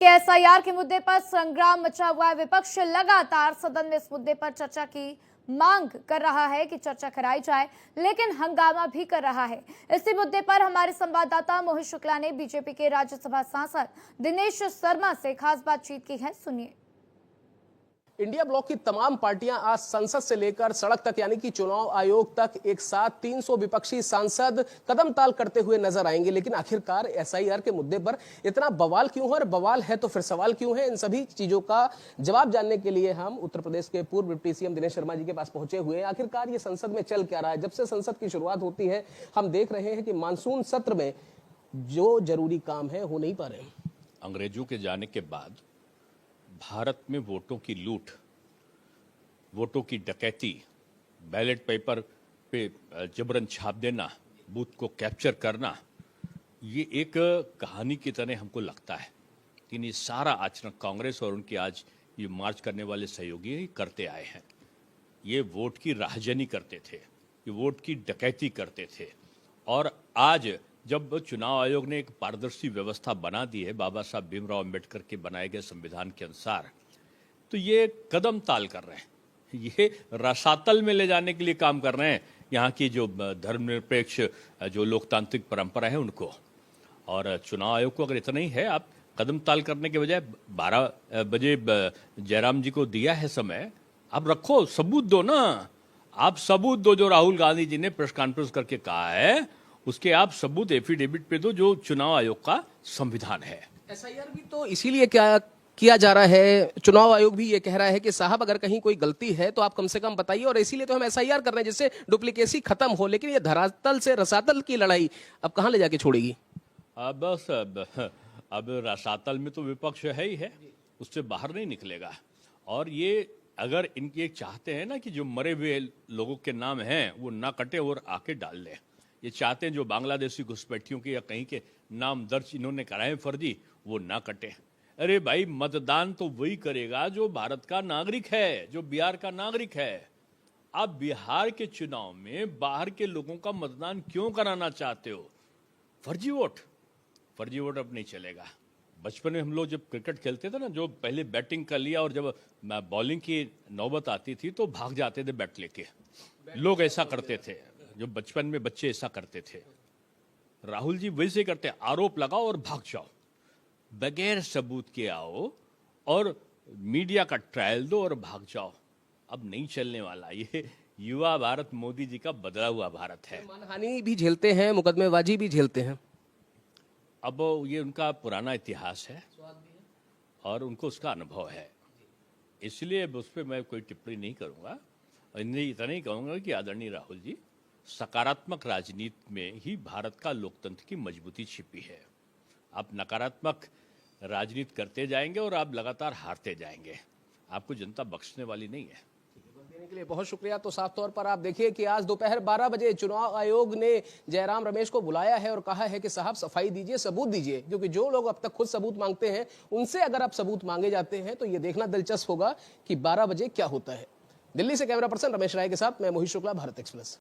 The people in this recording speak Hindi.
एसआईआर के मुद्दे पर संग्राम मचा हुआ है। विपक्ष लगातार सदन में इस मुद्दे पर चर्चा की मांग कर रहा है कि चर्चा कराई जाए, लेकिन हंगामा भी कर रहा है। इसी मुद्दे पर हमारे संवाददाता मोहित शुक्ला ने बीजेपी के राज्यसभा सांसद दिनेश शर्मा से खास बातचीत की है, सुनिए। इंडिया ब्लॉक की तमाम पार्टियां आज संसद से लेकर सड़क तक यानी कि चुनाव आयोग तक एक साथ 300 विपक्षी सांसद कदम ताल करते हुए नजर आएंगे। लेकिन आखिरकार एसआईआर के मुद्दे पर इतना बवाल क्यों है और बवाल है तो फिर सवाल क्यों है, इन सभी चीजों का जवाब जानने के लिए हम उत्तर प्रदेश के पूर्व डिप्टी सीएम दिनेश शर्मा जी के पास पहुंचे हुए हैं। आखिरकार ये संसद में चल क्या रहा है? जब से संसद की शुरुआत होती है हम देख रहे हैं कि मानसून सत्र में जो जरूरी काम है हो नहीं पा रहे। अंग्रेजों के जाने के बाद भारत में वोटों की लूट, वोटों की डकैती, बैलेट पेपर पे जबरन छाप देना, बूथ को कैप्चर करना, ये एक कहानी की तरह हमको लगता है। लेकिन ये सारा आचरण कांग्रेस और उनके आज ये मार्च करने वाले सहयोगी ही करते आए हैं। ये वोट की राहजनी करते थे, ये वोट की डकैती करते थे। और आज जब चुनाव आयोग ने एक पारदर्शी व्यवस्था बना दी है बाबा साहब भीमराव अंबेडकर के बनाए गए संविधान के अनुसार, तो ये कदम ताल कर रहे हैं, ये रसातल में ले जाने के लिए काम कर रहे हैं यहाँ की जो धर्मनिरपेक्ष जो लोकतांत्रिक परंपरा है उनको। और चुनाव आयोग को अगर इतना ही है, आप कदम ताल करने के बजाय 12 बजे जयराम जी को दिया है समय, आप रखो, सबूत दो ना। आप सबूत दो, जो राहुल गांधी जी ने प्रेस कॉन्फ्रेंस करके कहा है उसके आप सबूत एफिडेविट पे दो, जो चुनाव आयोग का संविधान है। एसआईआर भी तो इसीलिए क्या किया जा रहा है, चुनाव आयोग भी ये कह रहा है कि साहब अगर कहीं कोई गलती है तो आप कम से कम बताइए, और इसीलिए तो हम एसआईआर कर रहे हैं जिससे डुप्लीकेसी खत्म हो। लेकिन ये धरातल से रसातल की लड़ाई अब कहां ले जाके छोड़ेगी? बस अब रसातल में तो विपक्ष है ही है, उससे बाहर नहीं निकलेगा। और ये अगर इनके चाहते हैं ना कि जो मरे हुए लोगों के नाम हैं वो ना कटे और आके डाल दें, ये चाहते हैं जो बांग्लादेशी घुसपैठियों के या कहीं के नाम दर्ज इन्होंने कराए फर्जी, वो ना कटे। अरे भाई, मतदान तो वही करेगा जो भारत का नागरिक है, जो बिहार का नागरिक है। आप बिहार के चुनाव में बाहर के लोगों का मतदान क्यों कराना चाहते हो? फर्जी वोट अब नहीं चलेगा। बचपन में हम लोग जब क्रिकेट खेलते थे ना, जो पहले बैटिंग कर लिया और जब बॉलिंग की नौबत आती थी तो भाग जाते थे बैट लेके। लोग ऐसा करते थे, जो बचपन में बच्चे ऐसा करते थे। राहुल जी वैसे करते, आरोप लगाओ और भाग जाओ, बगैर सबूत के आओ और मीडिया का ट्रायल दो और भाग जाओ। अब नहीं चलने वाला। ये युवा भारत मोदी जी का बदला हुआ भारत है। मानहानि भी झेलते हैं, मुकदमेबाजी भी झेलते हैं। अब ये उनका पुराना इतिहास है और उनको उसका अनुभव है, इसलिए उस पर मैं कोई टिप्पणी नहीं करूंगा। इतना ही कहूंगा कि आदरणीय राहुल जी, सकारात्मक राजनीति में ही भारत का लोकतंत्र की मजबूती छिपी है। आप नकारात्मक राजनीति करते जाएंगे और आप लगातार हारते जाएंगे, आपको जनता बख्शने वाली नहीं है। देने के लिए बहुत शुक्रिया। तो साफ तौर पर आप देखिए कि आज दोपहर 12 बजे चुनाव आयोग ने जयराम रमेश को बुलाया है और कहा है कि साहब सफाई दीजिए, सबूत दीजिए, क्योंकि जो लोग अब तक खुद सबूत मांगते हैं उनसे अगर आप सबूत मांगे जाते हैं तो ये देखना दिलचस्प होगा कि 12 बजे क्या होता है। दिल्ली से कैमरा पर्सन रमेश राय के साथ मैं मोहित शुक्ला, भारत एक्सप्रेस।